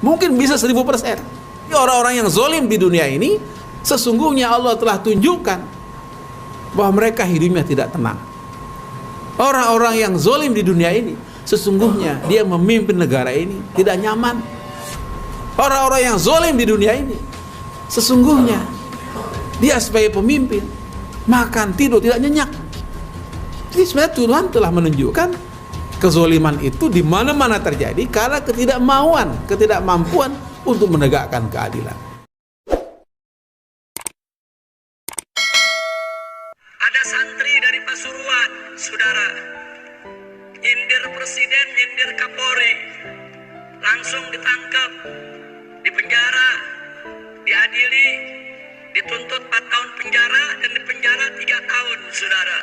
Mungkin bisa 1000%. Orang-orang yang zalim di dunia ini, sesungguhnya Allah telah tunjukkan bahwa mereka hidupnya tidak tenang. Orang-orang yang zalim di dunia ini, sesungguhnya dia memimpin negara ini tidak nyaman. Orang-orang yang zalim di dunia ini, sesungguhnya dia sebagai pemimpin makan tidur tidak nyenyak. Jadi sebenarnya Tuhan telah menunjukkan kezaliman itu di mana-mana terjadi karena ketidakmampuan untuk menegakkan keadilan. Ada santri dari Pasuruan, saudara, nyindir presiden, nyindir Kapolri, langsung ditangkap, dipenjara, diadili, dituntut 4 tahun penjara dan dipenjara 3 tahun, saudara.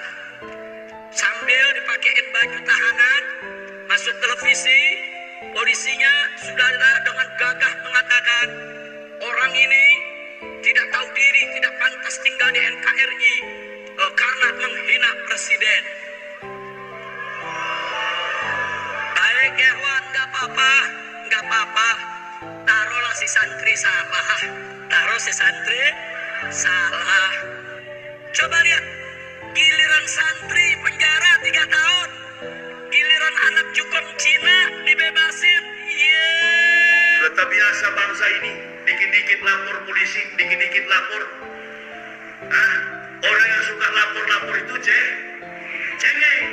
Sambil dipakein baju tahanan, masuk televisi, polisinya saudara dengan gagah mengatakan, orang ini tidak tahu diri, tidak pantas tinggal di NKRI karena menghina presiden. Baik Ikhwan, nggak apa-apa. Taruhlah si santri salah. Coba lihat, giliran santri penjara 3 tahun, giliran anak cukong Cina dibebasin. Sudah terbiasa bangsa ini, dikit-dikit lapor polisi, dikit-dikit lapor. Orang yang suka lapor itu cengeng.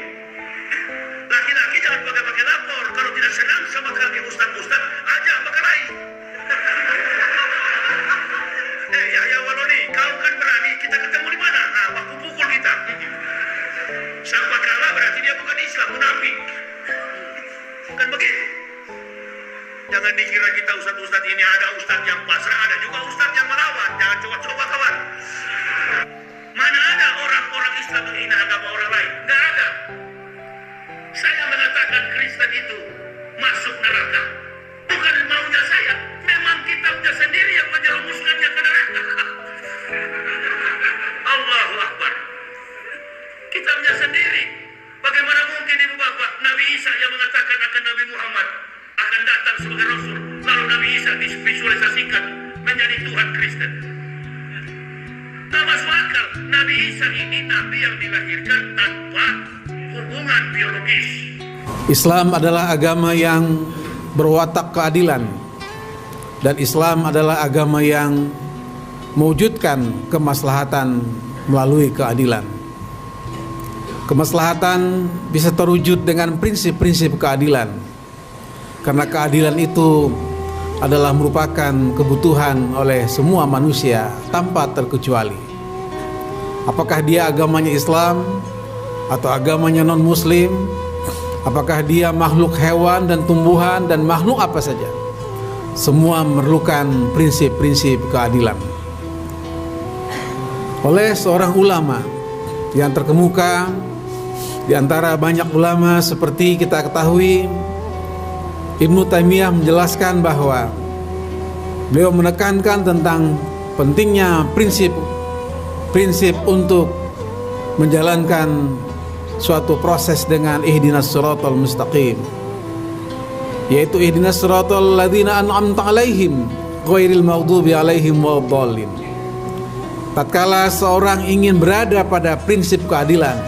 Laki-laki jangan pakai lapor. Kalau tidak senang sama kaki ustaz-ustaz, ajak berkelahi. Ya Waloni, kau kan berani, kita ketemu di mana? Waktu pukul kita. Sampai kalah berarti dia bukan Islam, munafik. Kan begitu. Jangan dikira kita ustaz-ustaz ini ada ustaz yang pasrah, ada juga ustaz yang melawan. Jangan coba-coba kawan. Mana ada orang-orang Islam menghina agama orang lain? Nggak ada. Saya mengatakan Kristen itu masuk neraka. Bukan maunya saya. Memang kitabnya sendiri yang menjerumuskannya ke neraka. Allahu Akbar. Kitabnya sendiri. Bagaimana mungkin ibu bapak Nabi Isa yang mengatakan akan Nabi Muhammad akan datang sebagai Rasul, lalu Nabi Isa divisualisasikan menjadi Tuhan Kristen. Tak masuk akal. Nabi Isa ini Nabi yang dilahirkan tanpa hubungan biologis. Islam adalah agama yang berwatak keadilan, dan Islam adalah agama yang mewujudkan kemaslahatan melalui keadilan. Kemaslahatan bisa terwujud dengan prinsip-prinsip keadilan, karena keadilan itu adalah merupakan kebutuhan oleh semua manusia tanpa terkecuali. Apakah dia agamanya Islam atau agamanya non-Muslim, apakah dia makhluk hewan dan tumbuhan dan makhluk apa saja, semua memerlukan prinsip-prinsip keadilan. Oleh seorang ulama yang terkemuka di antara banyak ulama seperti kita ketahui, Ibnu Taimiyah menjelaskan bahwa beliau menekankan tentang pentingnya prinsip untuk menjalankan suatu proses dengan ihdinas siratal mustaqim, yaitu ihdinas siratal ladzina an'amta alaihim ghairil maghdubi alaihim waladdallin. Tatkala seorang ingin berada pada prinsip keadilan,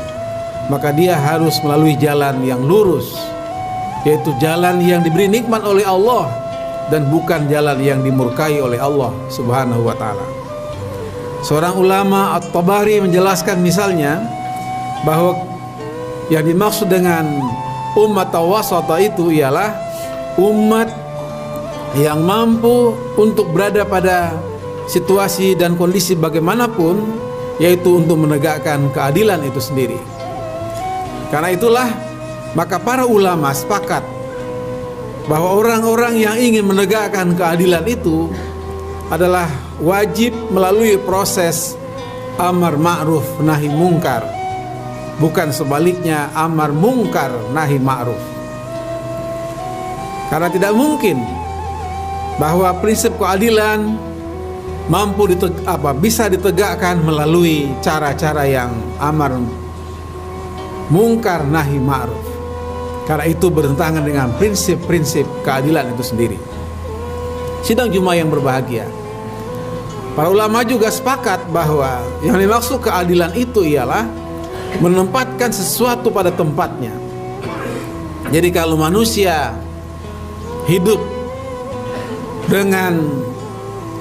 maka dia harus melalui jalan yang lurus, yaitu jalan yang diberi nikmat oleh Allah dan bukan jalan yang dimurkai oleh Allah Subhanahu wa taala. Seorang ulama At-Tabari menjelaskan misalnya bahwa yang dimaksud dengan umat wasata itu ialah umat yang mampu untuk berada pada situasi dan kondisi bagaimanapun, yaitu untuk menegakkan keadilan itu sendiri. Karena itulah maka para ulama sepakat bahwa orang-orang yang ingin menegakkan keadilan itu adalah wajib melalui proses amar ma'ruf nahi mungkar, bukan sebaliknya amar mungkar nahi ma'ruf. Karena tidak mungkin bahwa prinsip keadilan bisa ditegakkan melalui cara-cara yang amar mungkar nahi ma'ruf, karena itu bertentangan dengan prinsip-prinsip keadilan itu sendiri. Sidang Jumat yang berbahagia, para ulama juga sepakat bahwa yang dimaksud keadilan itu ialah menempatkan sesuatu pada tempatnya. Jadi kalau manusia hidup dengan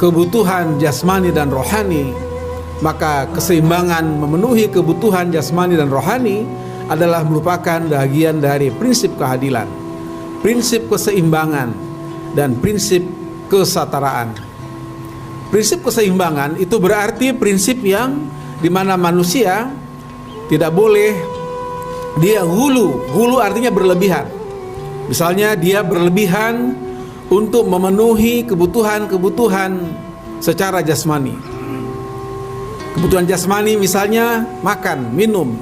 kebutuhan jasmani dan rohani, maka keseimbangan memenuhi kebutuhan jasmani dan rohani adalah merupakan bagian dari prinsip keadilan, prinsip keseimbangan, dan prinsip kesetaraan. Prinsip keseimbangan itu berarti prinsip yang dimana manusia tidak boleh dia hulu artinya berlebihan. Misalnya dia berlebihan untuk memenuhi kebutuhan secara jasmani. Kebutuhan jasmani misalnya makan, minum.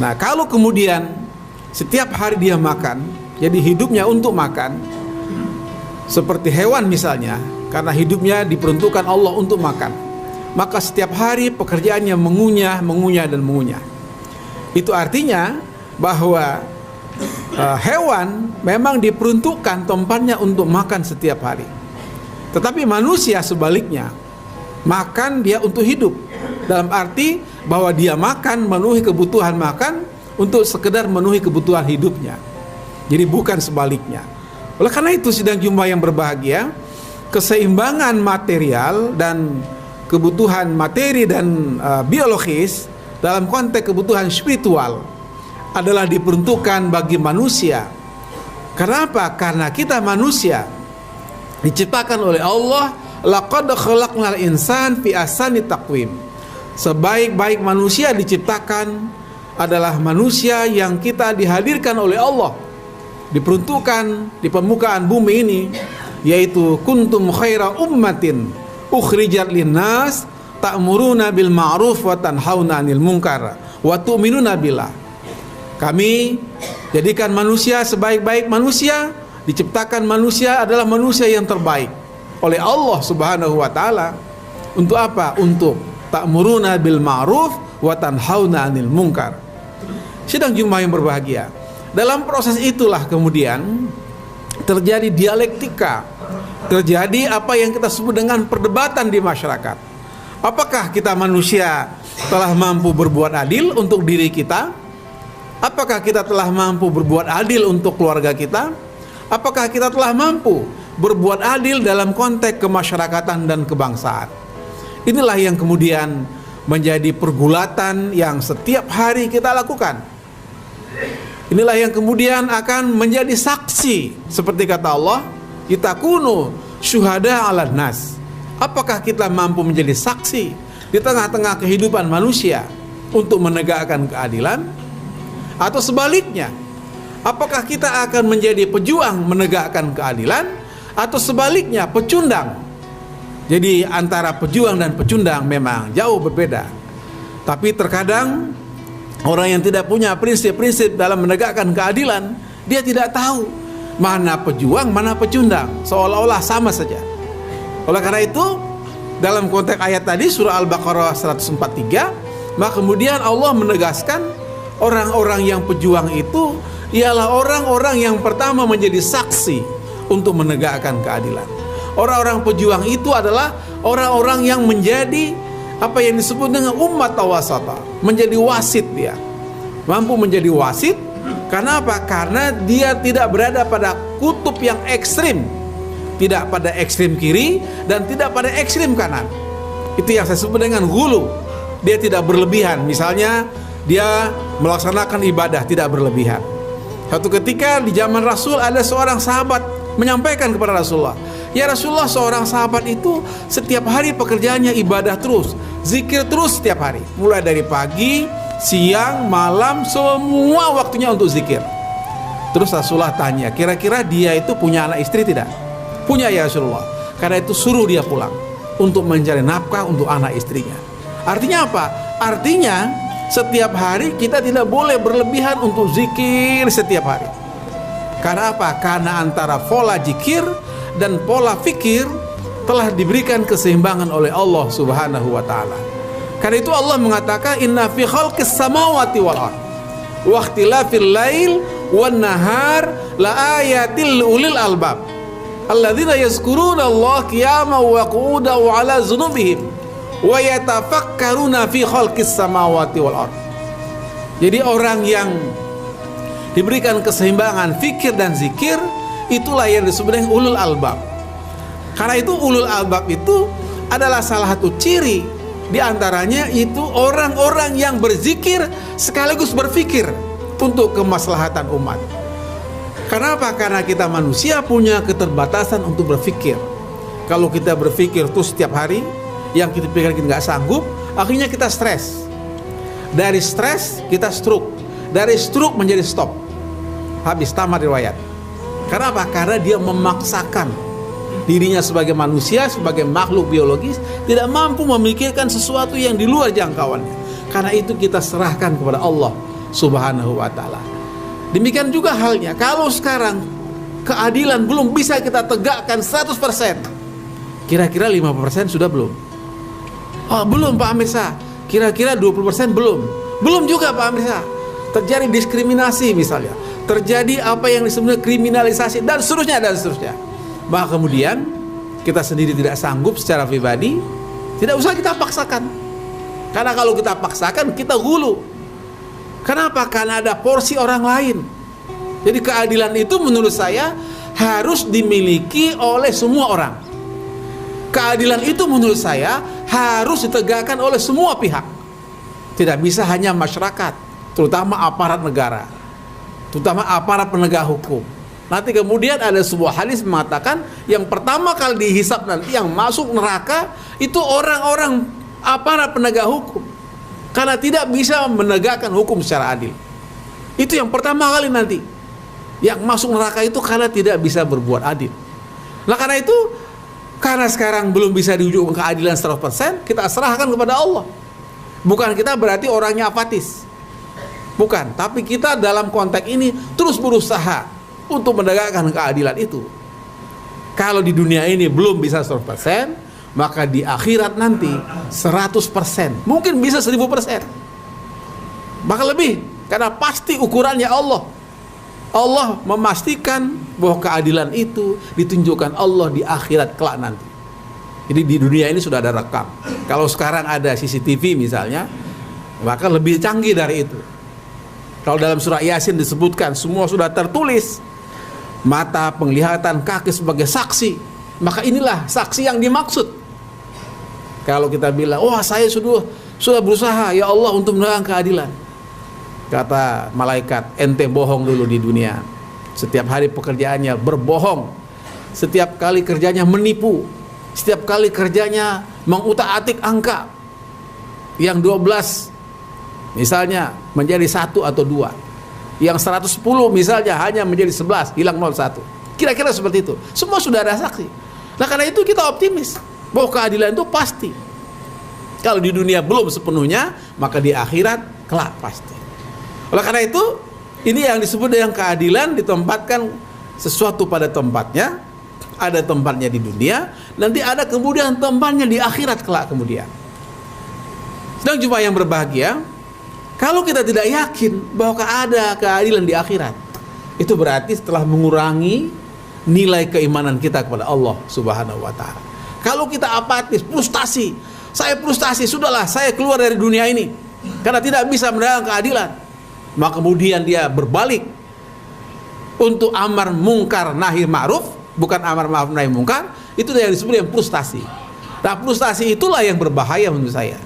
Nah, kalau kemudian setiap hari dia makan, jadi hidupnya untuk makan, seperti hewan misalnya, karena hidupnya diperuntukkan Allah untuk makan, maka setiap hari pekerjaannya mengunyah dan mengunyah. Itu artinya bahwa hewan memang diperuntukkan tempatnya untuk makan setiap hari. Tetapi manusia sebaliknya, makan dia untuk hidup, dalam arti bahwa dia makan memenuhi kebutuhan makan untuk sekedar memenuhi kebutuhan hidupnya. Jadi bukan sebaliknya. Oleh karena itu sidang Jumat yang berbahagia, keseimbangan material dan kebutuhan materi dan biologis dalam konteks kebutuhan spiritual adalah diperuntukkan bagi manusia. Kenapa? Karena kita manusia diciptakan oleh Allah, laqad khalaqnal insan fi ahsani taqwim. Sebaik-baik manusia diciptakan adalah manusia yang kita dihadirkan oleh Allah, diperuntukkan di permukaan bumi ini, yaitu kuntum khaira ummatin ukhrijat linnas ta'muruna bil ma'ruf wa tanhauna 'anil munkar wa tu'minuna billah. Kami jadikan manusia sebaik-baik manusia, diciptakan manusia adalah manusia yang terbaik oleh Allah Subhanahu wa taala. Untuk apa? Untuk ta'muruna bil ma'ruf wa tanhauna 'anil munkar. Sidang Jumat yang berbahagia, dalam proses itulah kemudian terjadi dialektika, terjadi apa yang kita sebut dengan perdebatan di masyarakat. Apakah kita manusia telah mampu berbuat adil untuk diri kita? Apakah kita telah mampu berbuat adil untuk keluarga kita? Apakah kita telah mampu berbuat adil dalam konteks kemasyarakatan dan kebangsaan? Inilah yang kemudian menjadi pergulatan yang setiap hari kita lakukan. Inilah yang kemudian akan menjadi saksi, seperti kata Allah, kita kunu syuhada 'alan nas. Apakah kita mampu menjadi saksi di tengah-tengah kehidupan manusia untuk menegakkan keadilan? Atau sebaliknya, apakah kita akan menjadi pejuang menegakkan keadilan, atau sebaliknya pecundang? Jadi antara pejuang dan pecundang memang jauh berbeda. Tapi terkadang orang yang tidak punya prinsip-prinsip dalam menegakkan keadilan, dia tidak tahu mana pejuang, mana pecundang, seolah-olah sama saja. Oleh karena itu, dalam konteks ayat tadi surah Al-Baqarah 143, maka kemudian Allah menegaskan orang-orang yang pejuang itu ialah orang-orang yang pertama menjadi saksi untuk menegakkan keadilan. Orang-orang pejuang itu adalah orang-orang yang menjadi apa yang disebut dengan ummat tawasata, menjadi wasit. Dia mampu menjadi wasit. Karena apa? Karena dia tidak berada pada kutub yang ekstrim, tidak pada ekstrim kiri dan tidak pada ekstrim kanan. Itu yang saya sebut dengan ghulu. Dia tidak berlebihan. Misalnya dia melaksanakan ibadah tidak berlebihan. Satu ketika di zaman Rasul ada seorang sahabat menyampaikan kepada Rasulullah, ya Rasulullah, seorang sahabat itu setiap hari pekerjaannya ibadah terus, zikir terus setiap hari, mulai dari pagi, siang, malam, semua waktunya untuk zikir. Terus Rasulullah tanya, kira-kira dia itu punya anak istri tidak? Punya ya Rasulullah. Karena itu suruh dia pulang untuk mencari nafkah untuk anak istrinya. Artinya apa? Artinya setiap hari kita tidak boleh berlebihan untuk zikir setiap hari. Karena apa? Karena antara pola zikir dan pola fikir telah diberikan keseimbangan oleh Allah Subhanahu wa taala. Karena itu Allah mengatakan inna fi khalqis samawati wal ard wa ikhtilafil lail wan nahar la ayatil ulil albab. Alladzina yazkuruna Allah qiyaman wa qu'udan wa 'ala dzunubihim wa yatafakkaruna fi khalqis samawati wal ardh. Jadi orang yang diberikan keseimbangan fikir dan zikir, itulah yang disebut dengan ulul albab. Karena itu ulul albab itu adalah salah satu ciri di antaranya itu orang-orang yang berzikir sekaligus berfikir untuk kemaslahatan umat. Kenapa? Karena kita manusia punya keterbatasan untuk berfikir. Kalau kita berfikir terus setiap hari, yang kita pikirkan kita nggak sanggup, akhirnya kita stres. Dari stres kita stroke, dari stroke menjadi stop, habis, tamat riwayat. Kenapa? Karena dia memaksakan dirinya sebagai manusia, sebagai makhluk biologis, tidak mampu memikirkan sesuatu yang di luar jangkauannya. Karena itu kita serahkan kepada Allah Subhanahu wa ta'ala. Demikian juga halnya kalau sekarang keadilan belum bisa kita tegakkan 100%, kira-kira 50% sudah belum? Oh, belum Pak Amirsa. Kira-kira 20% belum. Belum juga Pak Amirsa. Terjadi diskriminasi misalnya, terjadi apa yang disebut kriminalisasi dan seterusnya dan seterusnya. Maka kemudian kita sendiri tidak sanggup secara pribadi, tidak usah kita paksakan. Karena kalau kita paksakan kita hulu. Kenapa? Karena ada porsi orang lain. Jadi keadilan itu menurut saya harus dimiliki oleh semua orang. Keadilan itu menurut saya harus ditegakkan oleh semua pihak. Tidak bisa hanya masyarakat, terutama aparat negara, terutama aparat penegak hukum. Nanti kemudian ada sebuah hadis mengatakan yang pertama kali dihisab nanti yang masuk neraka itu orang-orang aparat penegak hukum, karena tidak bisa menegakkan hukum secara adil. Itu yang pertama kali nanti yang masuk neraka itu karena tidak bisa berbuat adil. Nah karena itu, karena sekarang belum bisa diwujudkan keadilan 100%, kita serahkan kepada Allah. Bukan kita berarti orangnya apatis, bukan. Tapi kita dalam konteks ini terus berusaha untuk menegakkan keadilan itu. Kalau di dunia ini belum bisa 100%, maka di akhirat nanti 100%, mungkin bisa 1000%, bahkan lebih. Karena pasti ukurannya Allah. Allah memastikan bahwa keadilan itu ditunjukkan Allah di akhirat kelak nanti. Jadi di dunia ini sudah ada rekam. Kalau sekarang ada CCTV misalnya, maka lebih canggih dari itu. Kalau dalam surah Yasin disebutkan semua sudah tertulis, mata, penglihatan, kaki sebagai saksi, maka inilah saksi yang dimaksud. Kalau kita bilang, wah saya sudah berusaha ya Allah untuk menegakkan keadilan, kata malaikat, ente bohong dulu di dunia. Setiap hari pekerjaannya berbohong, setiap kali kerjanya menipu, setiap kali kerjanya mengutak-atik angka. Yang 12 misalnya menjadi 1 atau 2, yang 110 misalnya hanya menjadi 11, hilang 01. Kira-kira seperti itu. Semua sudah ada saksi. Nah karena itu kita optimis bahwa keadilan itu pasti. Kalau di dunia belum sepenuhnya, maka di akhirat kelak pasti. Oleh karena itu, ini yang disebut dengan keadilan, ditempatkan sesuatu pada tempatnya. Ada tempatnya di dunia, nanti ada kemudian tempatnya di akhirat kelak kemudian. Sedang jemaah yang berbahagia, kalau kita tidak yakin bahwa ada keadilan di akhirat, itu berarti setelah mengurangi nilai keimanan kita kepada Allah Subhanahu wa ta'ala. Kalau kita apatis, frustasi, saya frustasi, sudahlah saya keluar dari dunia ini karena tidak bisa menegakkan keadilan, maka kemudian dia berbalik untuk amar mungkar nahi ma'ruf, bukan amar ma'ruf nahi mungkar. Itu yang disebut dengan frustasi. Nah frustasi itulah yang berbahaya menurut saya.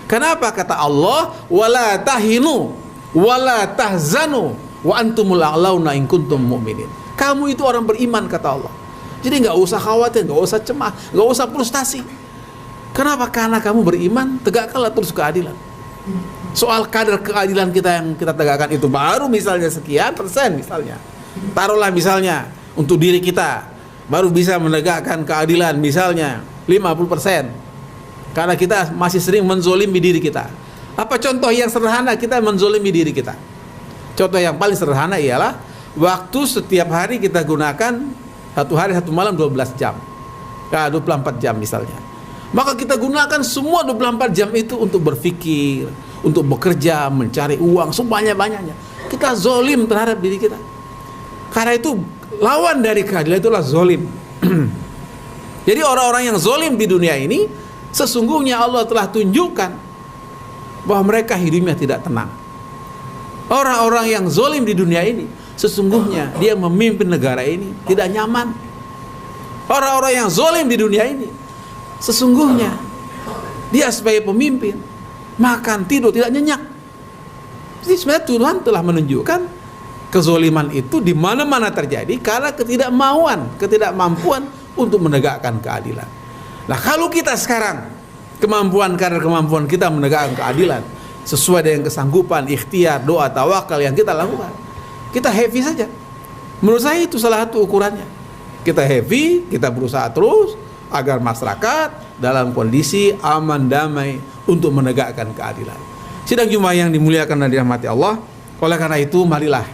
Kenapa? Kata Allah, wala tahinu wala tahzanu wa antumul a'launa in kuntum mu'minin. Kamu itu orang beriman, kata Allah. Jadi nggak usah khawatir, nggak usah cemas, nggak usah frustasi. Kenapa? Karena kamu beriman, tegakkanlah terus keadilan. Soal kadar keadilan kita yang kita tegakkan itu baru misalnya sekian persen misalnya. Taruhlah misalnya untuk diri kita baru bisa menegakkan keadilan misalnya 50%. Karena kita masih sering menzolimi diri kita. Apa contoh yang sederhana kita menzolimi diri kita? Contoh yang paling sederhana ialah waktu setiap hari kita gunakan satu hari satu malam 12 jam, 24 jam misalnya. Maka kita gunakan semua 24 jam itu untuk berpikir, untuk bekerja, mencari uang sebanyak-banyaknya. Kita zolim terhadap diri kita. Karena itu lawan dari keadilan itulah zolim. Jadi orang-orang yang zalim di dunia ini, sesungguhnya Allah telah tunjukkan bahwa mereka hidupnya tidak tenang. Orang-orang yang zalim di dunia ini, sesungguhnya dia memimpin negara ini tidak nyaman. Orang-orang yang zalim di dunia ini, sesungguhnya dia sebagai pemimpin makan tidur tidak nyenyak. Jadi sebenarnya Tuhan telah menunjukkan kezaliman itu di mana-mana terjadi karena ketidakmampuan untuk menegakkan keadilan. Nah, kalau kita sekarang karena kemampuan kita menegakkan keadilan sesuai dengan kesanggupan, ikhtiar, doa, tawakal yang kita lakukan, kita happy saja. Menurut saya itu salah satu ukurannya. Kita happy, kita berusaha terus agar masyarakat dalam kondisi aman damai untuk menegakkan keadilan. Sidang Jumat yang dimuliakan dan dirahmati Allah, oleh karena itu marilah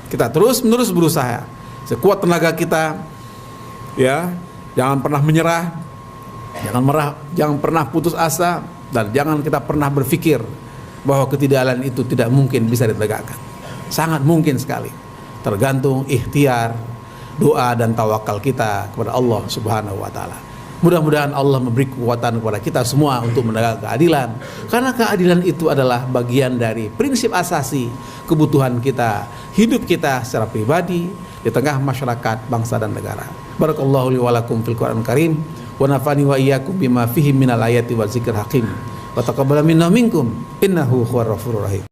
kita terus-menerus berusaha sekuat tenaga kita, ya, jangan pernah menyerah, jangan pernah putus asa, dan jangan kita pernah berpikir bahwa keadilan itu tidak mungkin bisa ditegakkan. Sangat mungkin sekali, tergantung ikhtiar, doa dan tawakal kita kepada Allah Subhanahu wa taala. Mudah-mudahan Allah memberi kekuatan kepada kita semua untuk menegakkan keadilan, karena keadilan itu adalah bagian dari prinsip asasi kebutuhan kita, hidup kita secara pribadi di tengah masyarakat, bangsa dan negara. Barakallahu li wa lakum fil Qur'anil Karim wa nafani wa iyyakum bima fihi minal ayati wa dzikril hakim wa taqabbal minna minkum innahu huwar ghafurur rahim.